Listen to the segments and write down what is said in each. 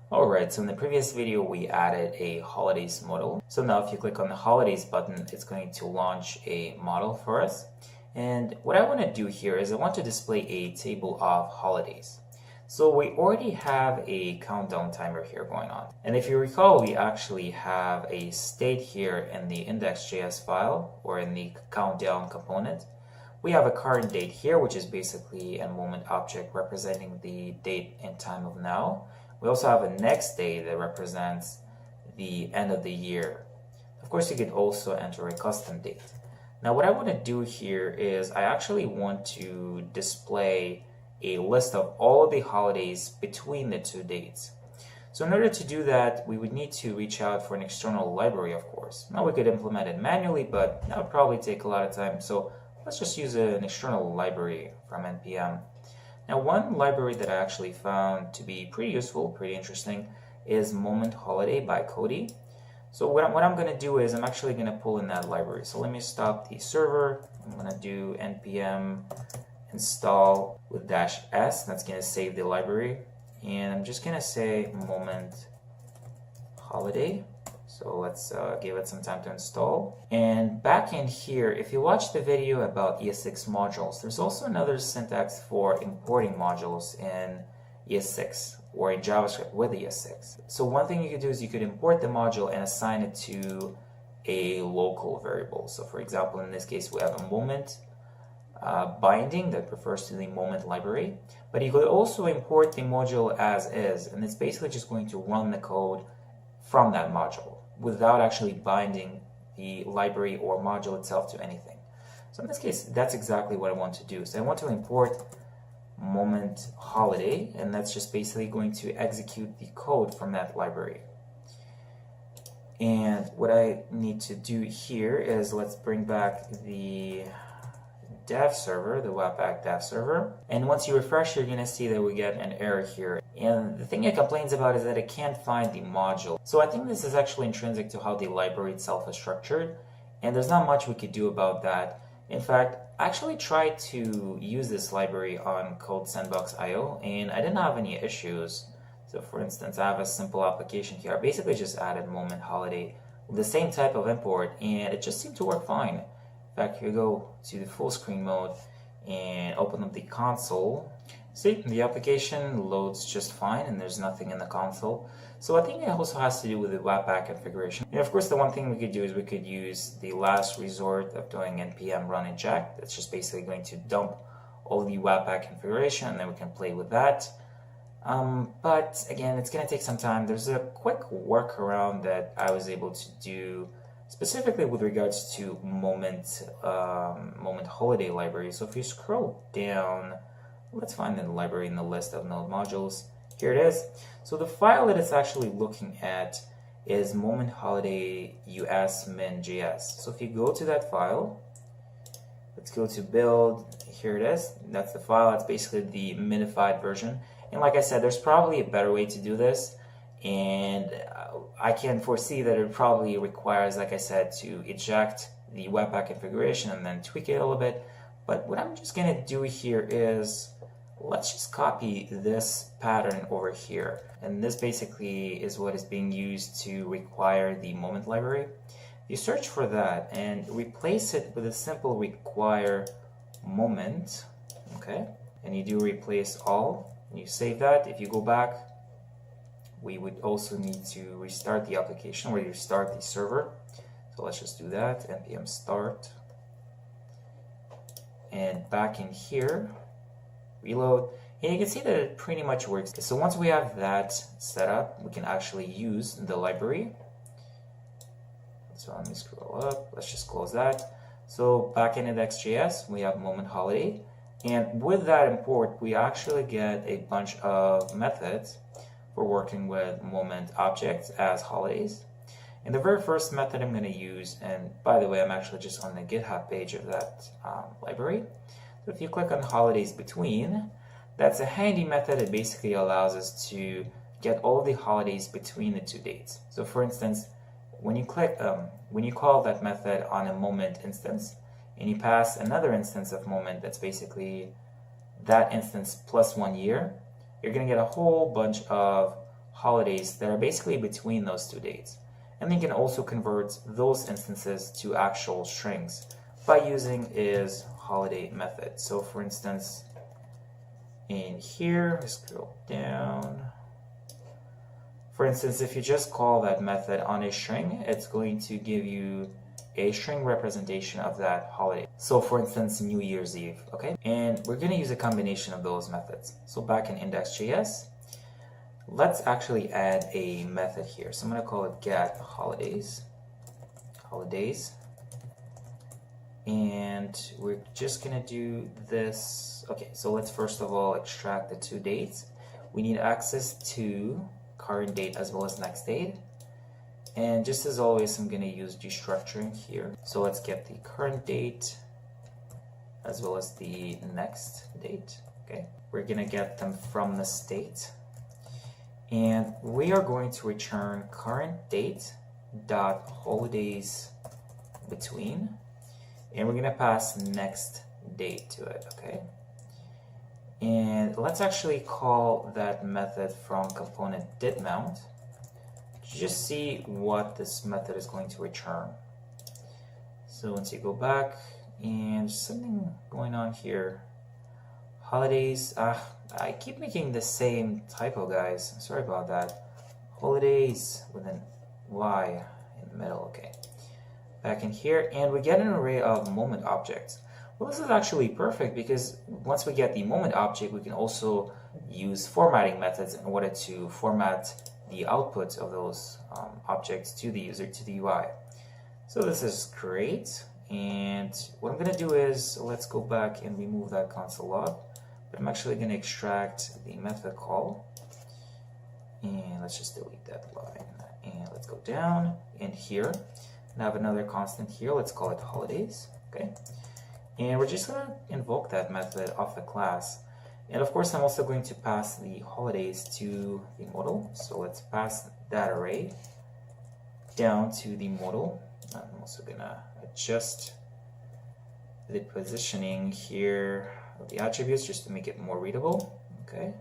Alright, so in the previous video we added a holidays modal. So now if you click on the holidays button, it's going to launch a model for us. And what I want to do here is I want to display a table of holidays. So we already have a countdown timer here going on. And if you recall, we actually have a state here in the index.js file or in the countdown component. We have a current date here, which is basically a moment object representing the date and time of now. We also have a next date that represents the end of the year. Of course, you could also enter a custom date. Now, what I want to do here is I actually want to display a list of all of the holidays between the two dates. So in order to do that, we would need to reach out for an external library, of course. Now, we could implement it manually, but that would probably take a lot of time. So let's just use an external library from NPM. Now, one library that I actually found to be pretty useful, pretty interesting, is Moment Holiday by Cody. So what I'm going to do is I'm actually going to pull in that library. So let me stop the server. I'm going to do npm install with -s. That's going to save the library. And I'm just going to say Moment Holiday. So let's give it some time to install. And back in here, if you watch the video about ES6 modules, there's also another syntax for importing modules in ES6 or in JavaScript with ES6. So one thing you could do is you could import the module and assign it to a local variable. So for example, in this case, we have a moment binding that refers to the moment library. But you could also import the module as is, and it's basically just going to run the code from that module without actually binding the library or module itself to anything. So in this case, that's exactly what I want to do. So I want to import moment holiday, and that's just basically going to execute the code from that library. And what I need to do here is let's bring back the dev server, the Webpack dev server. And once you refresh, you're going to see that we get an error here. And the thing it complains about is that it can't find the module. So I think this is actually intrinsic to how the library itself is structured. And there's not much we could do about that. In fact, I actually tried to use this library on CodeSandbox.io and I didn't have any issues. So for instance, I have a simple application here. I basically just added moment holiday with the same type of import and it just seemed to work fine. In fact, here we go to the full screen mode and open up the console. See, the application loads just fine and there's nothing in the console. So I think it also has to do with the Webpack configuration. And of course, the one thing we could do is we could use the last resort of doing npm run eject. That's just basically going to dump all the Webpack configuration and then we can play with that. But again, it's going to take some time. There's a quick workaround that I was able to do specifically with regards to moment holiday library. So if you scroll down, let's find the library in the list of node modules. Here it is. So the file that it's actually looking at is moment holiday us min.js. So if you go to that file, let's go to build. Here it is. That's the file. That's basically the minified version. And like I said, there's probably a better way to do this. And I can foresee that it probably requires, like I said, to eject the Webpack configuration and then tweak it a little bit. But what I'm just going to do here is let's just copy this pattern over here. And this basically is what is being used to require the moment library. You search for that and replace it with a simple require moment. Okay. And you do replace all. And you save that. If you go back, we would also need to restart the application or restart the server. So let's just do that. npm start. And back in here, reload. And you can see that it pretty much works. So once we have that set up, we can actually use the library. So let me scroll up. Let's just close that. So back in index.js, we have moment holiday. And with that import, we actually get a bunch of methods for working with moment objects as holidays. And the very first method I'm going to use, and by the way, I'm actually just on the GitHub page of that library. So if you click on holidays between, that's a handy method. It basically allows us to get all the holidays between the two dates. So for instance, when you call that method on a moment instance, and you pass another instance of moment that's basically that instance plus 1 year, you're going to get a whole bunch of holidays that are basically between those two dates. And then you can also convert those instances to actual strings by using is holiday method. So for instance, in here, scroll down. For instance, if you just call that method on a string, it's going to give you a string representation of that holiday. So for instance, New Year's Eve, okay? And we're gonna use a combination of those methods. So back in index.js, let's actually add a method here. So I'm gonna call it get holidays. And we're just gonna do this. Okay, so let's first of all extract the two dates. We need access to current date as well as next date. And just as always, I'm gonna use destructuring here. So let's get the current date as well as the next date, okay? We're gonna get them from the state. And we are going to return current date dot holidays between, and we're gonna pass next date to it, okay? And let's actually call that method from component didMount to just see what this method is going to return. So once you go back, and something going on here, holidays, I keep making the same typo, guys. Sorry about that. Holidays with an Y in the middle, okay. Back in here, and we get an array of moment objects. Well, this is actually perfect because once we get the moment object, we can also use formatting methods in order to format the output of those objects to the user, to the UI. So this is great. And what I'm going to do is, let's go back and remove that console log. But I'm actually going to extract the method call. And let's just delete that line. And let's go down in here. And have another constant here. Let's call it holidays. Okay. And we're just going to invoke that method of the class. And of course, I'm also going to pass the holidays to the model. So let's pass that array down to the model. I'm also going to adjust the positioning here of the attributes just to make it more readable. Okay.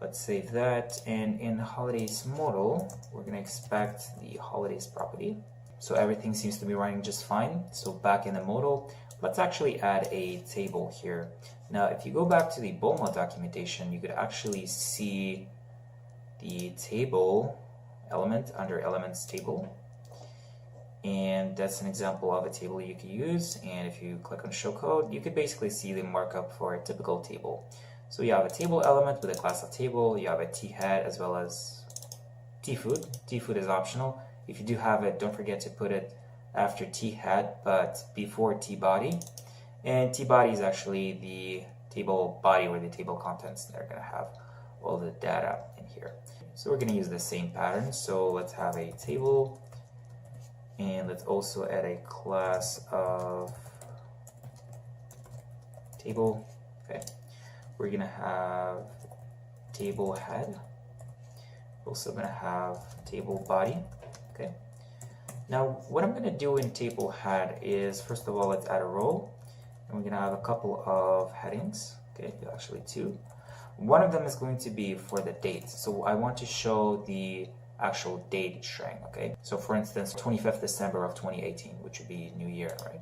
Let's save that. And in holidays model, we're going to expect the holidays property. So everything seems to be running just fine. So back in the model, let's actually add a table here. Now, if you go back to the Bulma documentation, you could actually see the table element under elements table. And that's an example of a table you could use. And if you click on show code, you could basically see the markup for a typical table. So you have a table element with a class of table, you have a t-head as well as t-food. T-food is optional. If you do have it, don't forget to put it after t-head, but before t-body. And t-body is actually the table body or the table contents. They're going to have all the data in here. So we're going to use the same pattern. So let's have a table, and let's also add a class of table. Okay, we're going to have table head. We're also going to have table body. Okay. Now, what I'm going to do in table head is, first of all, let's add a row. And we're going to have a couple of headings. Okay, actually two. One of them is going to be for the date. So I want to show the actual date string. Okay. So for instance, 25th December of 2018, which would be New Year, right?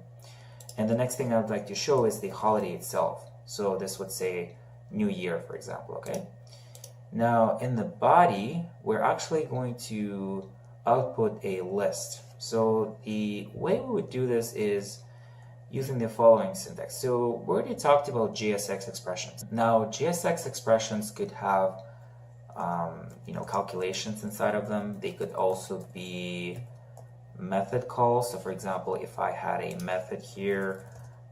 And the next thing I would like to show is the holiday itself. So this would say New Year, for example. Okay. Now, in the body, we're actually going to output a list. So the way we would do this is using the following syntax. So we already talked about JSX expressions. Now, JSX expressions could have calculations inside of them. They could also be method calls. So for example, if I had a method here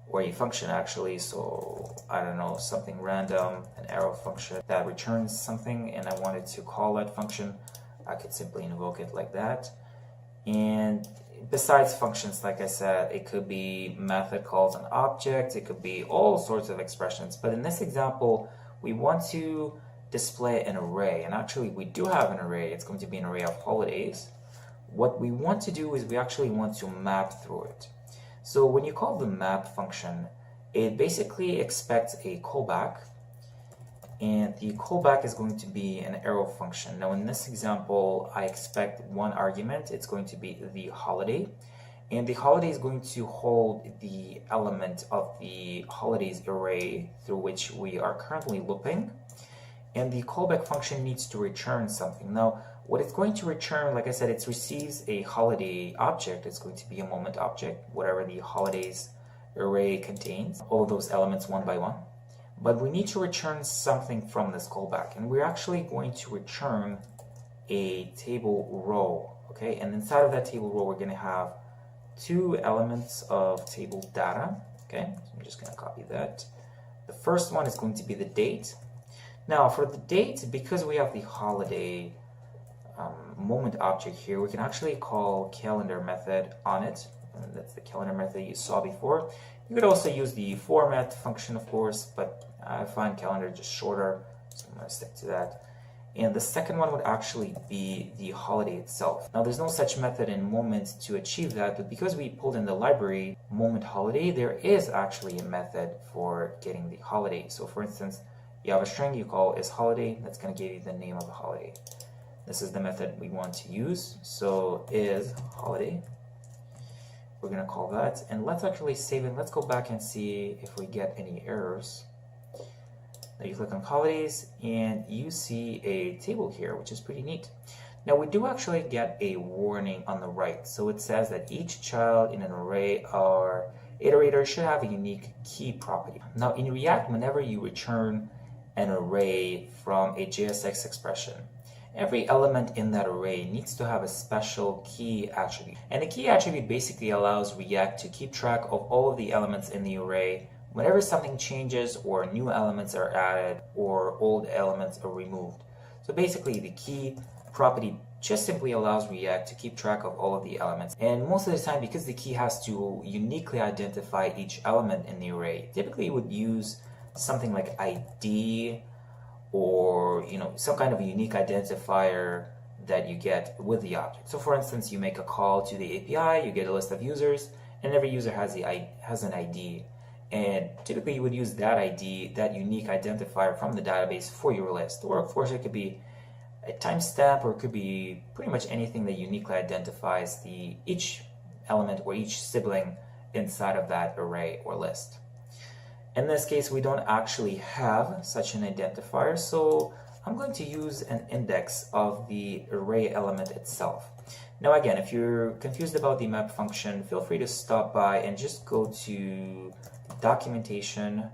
or a function actually, so I don't know, something random, an arrow function that returns something, and I wanted to call that function, I could simply invoke it like that. And besides functions, like I said, it could be method calls on objects, it could be all sorts of expressions. But in this example, we want to display an array, and actually we do have an array. It's going to be an array of holidays. What we want to do is we actually want to map through it. So when you call the map function, it basically expects a callback, and the callback is going to be an arrow function. Now in this example, I expect one argument. It's going to be the holiday, and the holiday is going to hold the element of the holidays array through which we are currently looping, and the callback function needs to return something. Now what it's going to return, like I said, it receives a holiday object. It's going to be a moment object, whatever the holidays array contains, all of those elements one by one. But we need to return something from this callback, and we're actually going to return a table row, okay? And inside of that table row, we're going to have two elements of table data, okay? So I'm just going to copy that. The first one is going to be the date. Now for the date, because we have the holiday moment object here, we can actually call calendar method on it. And that's the calendar method you saw before. You could also use the format function, of course, but I find calendar just shorter, so I'm going to stick to that. And the second one would actually be the holiday itself. Now there's no such method in moment to achieve that, but because we pulled in the library moment holiday, there is actually a method for getting the holiday. So for instance, you have a string you call is holiday, that's going to give you the name of the holiday. This is the method we want to use. So is holiday. We're going to call that, and let's actually save it. Let's go back and see if we get any errors. Now you click on holidays and you see a table here, which is pretty neat. Now we do actually get a warning on the right. So it says that each child in an array or iterator should have a unique key property. Now in React, whenever you return an array from a JSX expression, every element in that array needs to have a special key attribute. And the key attribute basically allows React to keep track of all of the elements in the array whenever something changes or new elements are added or old elements are removed. So basically the key property just simply allows React to keep track of all of the elements. And most of the time, because the key has to uniquely identify each element in the array, typically you would use something like ID or some kind of a unique identifier that you get with the object. So for instance, you make a call to the API, you get a list of users, and every user has an ID. And typically you would use that ID, that unique identifier from the database for your list. Or of course it could be a timestamp, or it could be pretty much anything that uniquely identifies each element or each sibling inside of that array or list. In this case, we don't actually have such an identifier, so I'm going to use an index of the array element itself. Now again, if you're confused about the map function, feel free to stop by and just go to documentation,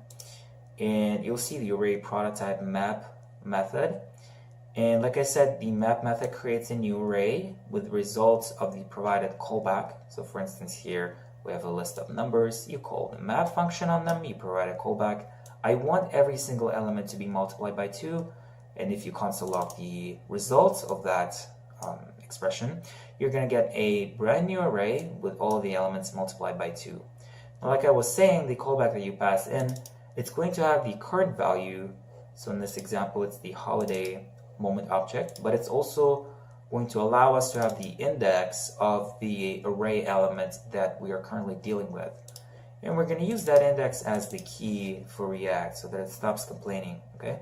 and you'll see the array prototype map method. And like I said, the map method creates a new array with results of the provided callback. So for instance here, we have a list of numbers, you call the map function on them, you provide a callback. I want every single element to be multiplied by 2, and if you console log the results of that expression, you're going to get a brand new array with all of the elements multiplied by 2. Now, like I was saying, the callback that you pass in, it's going to have the current value. So in this example, it's the holiday moment object, but it's also going to allow us to have the index of the array element that we are currently dealing with. And we're going to use that index as the key for React so that it stops complaining, okay?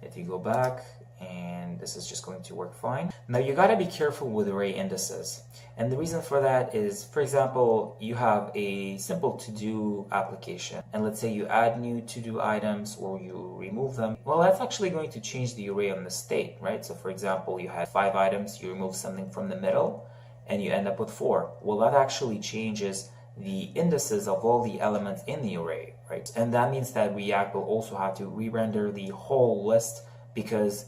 If you go back, and this is just going to work fine. Now you got to be careful with array indices. And the reason for that is, for example, you have a simple to-do application, and let's say you add new to-do items or you remove them. Well, that's actually going to change the array on the state, right? So for example, you had 5 items, you remove something from the middle, and you end up with 4. Well, that actually changes the indices of all the elements in the array, right? And that means that React will also have to re-render the whole list because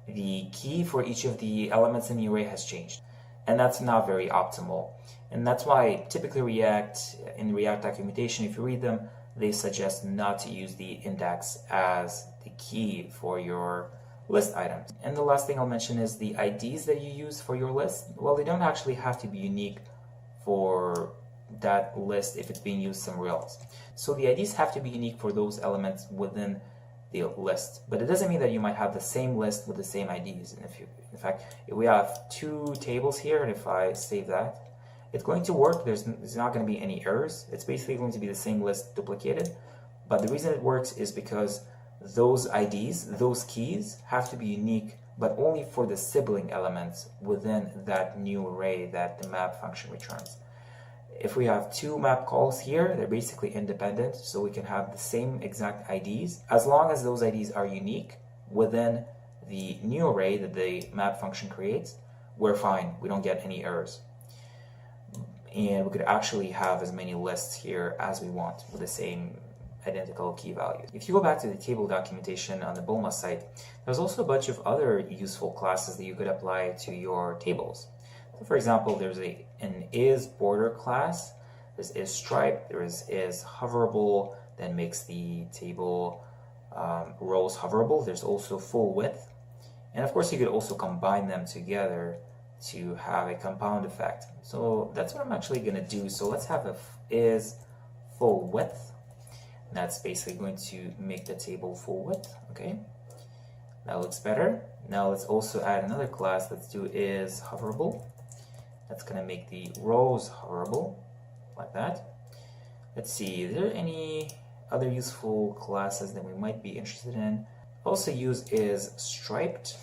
the key for each of the elements in the array has changed. And that's not very optimal. And that's why typically in React documentation, if you read them, they suggest not to use the index as the key for your list items. And the last thing I'll mention is the IDs that you use for your list. Well, they don't actually have to be unique for that list if it's being used somewhere else. So the IDs have to be unique for those elements within the list, but it doesn't mean that you might have the same list with the same IDs. And in fact, if we have 2 tables here, and if I save that, it's going to work. There's not going to be any errors. It's basically going to be the same list duplicated. But the reason it works is because those IDs, those keys have to be unique, but only for the sibling elements within that new array that the map function returns. If we have two map calls here, they're basically independent, so we can have the same exact IDs. As long as those IDs are unique within the new array that the map function creates, we're fine. We don't get any errors. And we could actually have as many lists here as we want with the same identical key values. If you go back to the table documentation on the Bulma site, there's also a bunch of other useful classes that you could apply to your tables. So for example, there's an isBorder class, there's isStripe, there is isHoverable that makes the table rows hoverable. There's also fullWidth, and of course you could also combine them together to have a compound effect. So that's what I'm actually going to do. So let's have a isFullWidth. That's basically going to make the table full width. Okay, that looks better. Now let's also add another class. Let's do isHoverable. That's going to make the rows hoverable, like that. Let's see, is there any other useful classes that we might be interested in? Also use isStriped.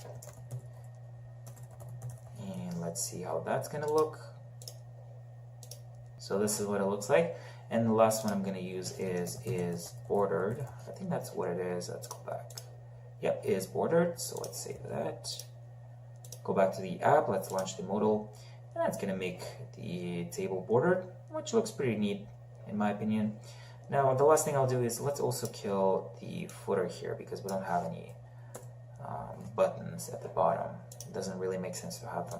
And let's see how that's going to look. So this is what it looks like. And the last one I'm going to use is bordered. I think that's what it is. Let's go back. Yep, is bordered. So let's save that. Go back to the app. Let's launch the modal. And that's going to make the table bordered, which looks pretty neat in my opinion. Now the last thing I'll do is let's also kill the footer here because we don't have any buttons at the bottom. It doesn't really make sense to have them.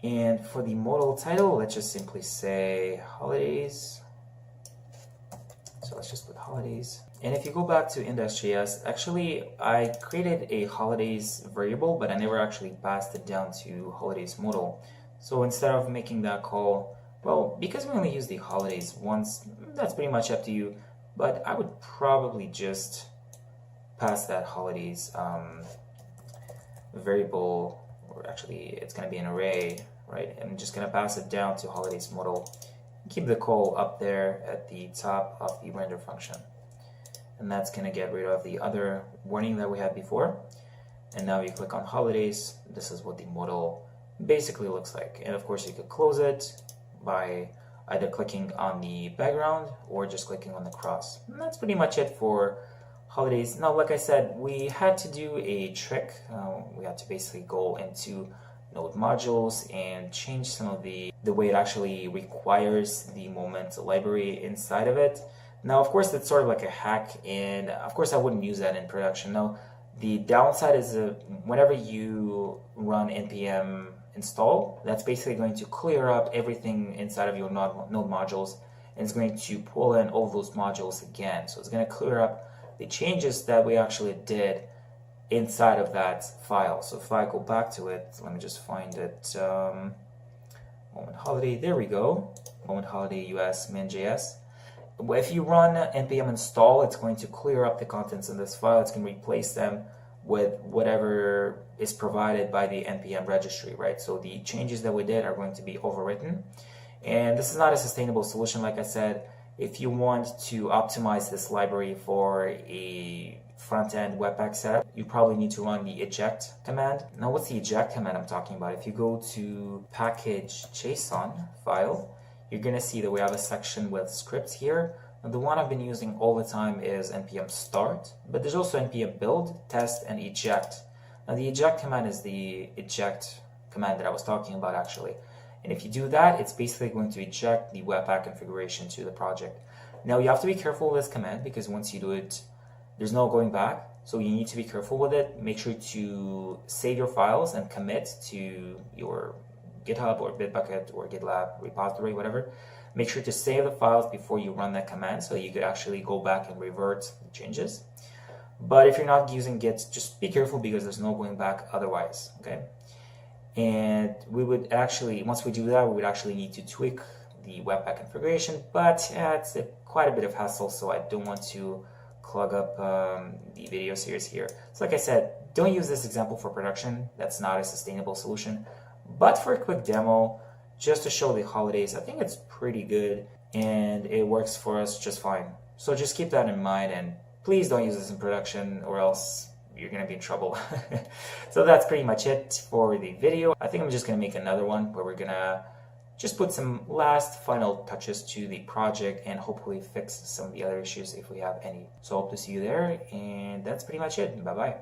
And for the modal title, let's just simply say holidays. So let's just put holidays. And if you go back to index.js, actually I created a holidays variable, but I never actually passed it down to holidays modal. So instead of making that call, well, because we only use the holidays once, that's pretty much up to you. But I would probably just pass that holidays variable, or actually it's going to be an array, right? I'm just going to pass it down to holidays modal. Keep the call up there at the top of the render function. And that's going to get rid of the other warning that we had before. And now you click on holidays. This is what the modal basically looks like. And of course you could close it by either clicking on the background or just clicking on the cross. And that's pretty much it for holidays. Now, like I said, we had to do a trick. We had to basically go into Node modules and change some of the way it actually requires the moment library inside of it. Now, of course, that's sort of like a hack, and of course I wouldn't use that in production. Now, the downside is whenever you run npm install, that's basically going to clear up everything inside of your Node modules, and it's going to pull in all those modules again. So it's going to clear up the changes that we actually did inside of that file. So if I go back to it, let me just find it. Moment holiday, there we go. Moment holiday US min.js. If you run npm install, it's going to clear up the contents in this file. It's going to replace them with whatever is provided by the npm registry, right? So the changes that we did are going to be overwritten. And this is not a sustainable solution, like I said. If you want to optimize this library for a front-end Webpack setup, you probably need to run the eject command. Now, what's the eject command I'm talking about? If you go to package.json file, you're going to see that we have a section with scripts here. And the one I've been using all the time is npm start, but there's also npm build, test, and eject. Now, the eject command is the eject command that I was talking about, actually. And if you do that, it's basically going to eject the Webpack configuration to the project. Now, you have to be careful with this command because once you do it, there's no going back. So you need to be careful with it. Make sure to save your files and commit to your GitHub or Bitbucket or GitLab repository, whatever. Make sure to save the files before you run that command so you could actually go back and revert the changes. But if you're not using Git, just be careful because there's no going back otherwise, okay? And we would actually, once we do that, we would actually need to tweak the Webpack configuration, but it's quite a bit of hassle, so I don't want to clog up the video series here. So like I said, don't use this example for production. That's not a sustainable solution. But for a quick demo, just to show the holidays, I think it's pretty good and it works for us just fine. So just keep that in mind and Please don't use this in production or else you're going to be in trouble. So that's pretty much it for the video. I think I'm just going to make another one where we're going to just put some last final touches to the project and hopefully fix some of the other issues if we have any. So I hope to see you there, and that's pretty much it. Bye bye.